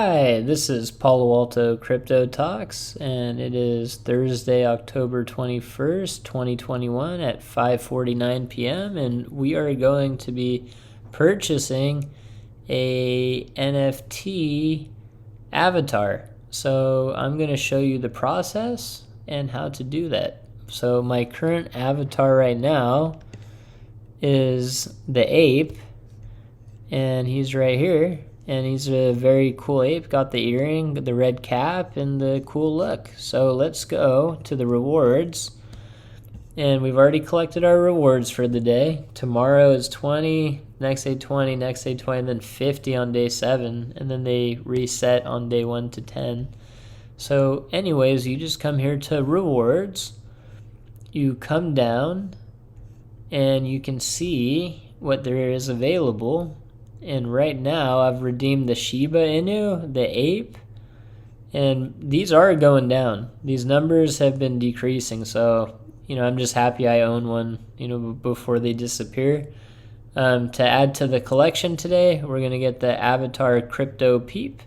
Hi, this is Palo Alto Crypto Talks, and it is Thursday, October 21st, 2021 at 5:49 p.m. and we are going to be purchasing a NFT avatar. So I'm going to show you the process and how to do that. So my current avatar right now is the ape, and he's right here. And he's a very cool ape, got the earring, the red cap, and the cool look. So let's go to the rewards. And we've already collected our rewards for the day. Tomorrow is 20, next day 20, next day 20, and then 50 on day 7. And then they reset on day 1 to 10. So anyways, you just come here to rewards. You come down, and you can see what there is available. And right now, I've redeemed the Shiba Inu, the ape, and these are going down. These numbers have been decreasing, so, I'm just happy I own one, before they disappear. To add to the collection today, we're going to get the Avatar Crypto Peep.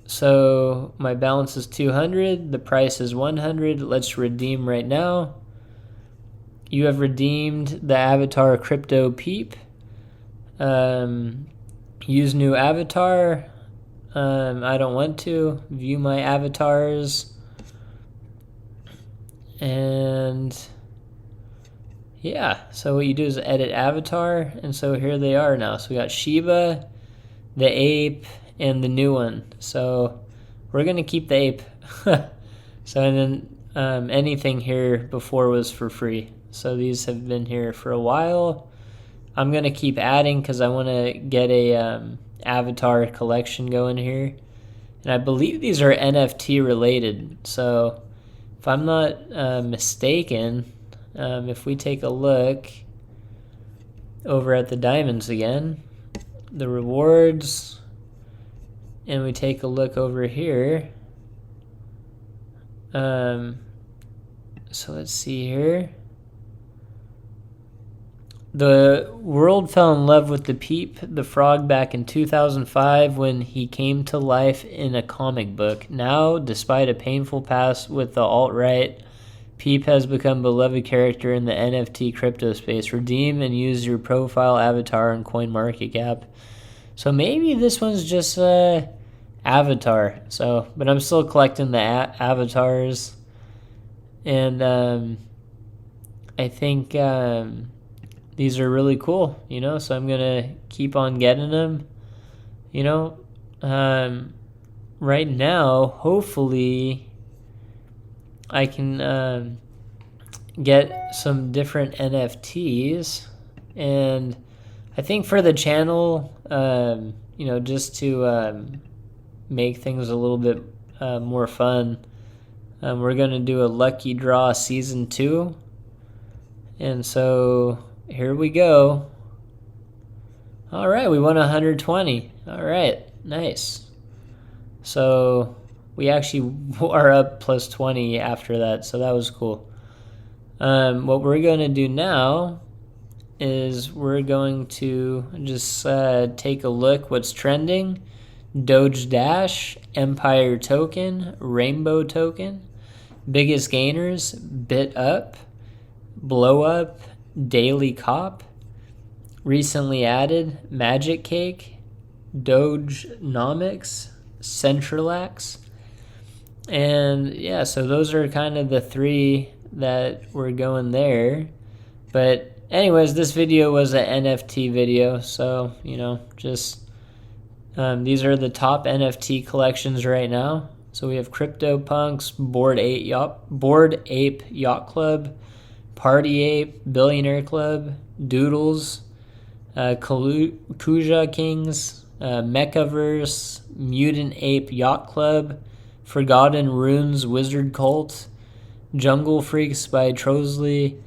So my balance is 200, the price is 100. Let's redeem right now. You have redeemed the Avatar Crypto Peep. Use new avatar. I don't want to view my avatars, and yeah, so what you do is edit avatar, and so here they are now. So we got Shiba, the ape, and the new one. So we're gonna keep the ape. So and then anything here before was for free, so these have been here for a while. I'm going to keep adding because I want to get a avatar collection going here. And I believe these are NFT related. So if I'm not mistaken, if we take a look over at the diamonds again, the rewards, and we take a look over here. So let's see here. The world fell in love with the Peep, the frog, back in 2005 when he came to life in a comic book. Now, despite a painful past with the alt-right, Peep has become a beloved character in the NFT crypto space. Redeem and use your profile avatar on Coinmarketcap. So maybe this one's just avatar. But I'm still collecting the avatars, and I think these are really cool, so I'm going to keep on getting them. Right now, hopefully, I can get some different NFTs. And I think for the channel, just to make things a little bit more fun, we're going to do a Lucky Draw Season 2. And so here we go. All right, we won 120. All right, nice. So we actually are up plus 20 after that, so that was cool. What we're going to do now is we're going to just take a look what's trending. Doge Dash, Empire Token, Rainbow Token, biggest gainers, Bit Up, Blow Up, Daily Cop, recently added Magic Cake, Dogenomics, Centralax, and yeah, so those are kind of the three that were going there. But anyways, this video was an NFT video, so just these are the top NFT collections right now. So we have CryptoPunks, Bored Ape Yacht Club, Party Ape, Billionaire Club, Doodles, Kuja Kings, Mechaverse, Mutant Ape Yacht Club, Forgotten Runes Wizard Cult, Jungle Freaks by Trosley,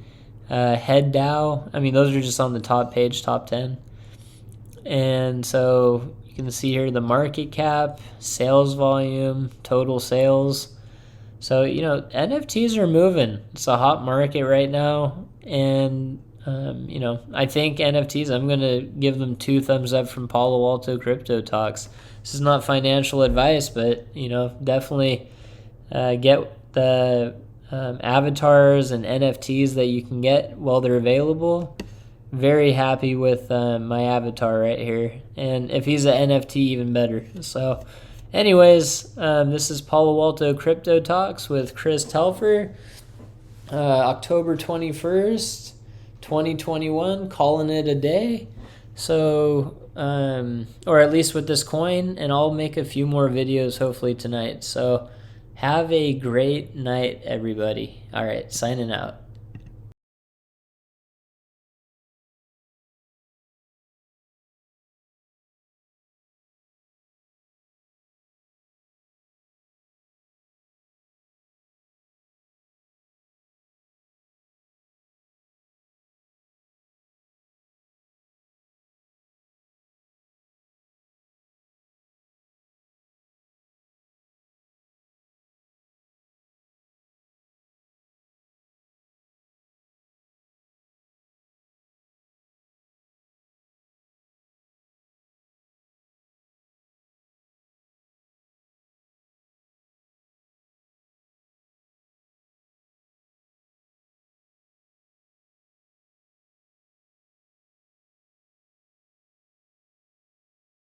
Head Dow. I mean, those are just on the top page, top 10. And so you can see here the market cap, sales volume, total sales. So, NFTs are moving. It's a hot market right now. And you know, I think NFTs, I'm going to give them 2 thumbs up from Palo Alto Crypto Talks. This is not financial advice, but, you know, definitely get the avatars and NFTs that you can get while they're available. Very happy with my avatar right here. And if he's an NFT, even better. So anyways, this is Palo Alto Crypto Talks with Chris Telfer. October 21st, 2021, calling it a day. So, or at least with this coin, and I'll make a few more videos hopefully tonight. So have a great night, everybody. All right, signing out.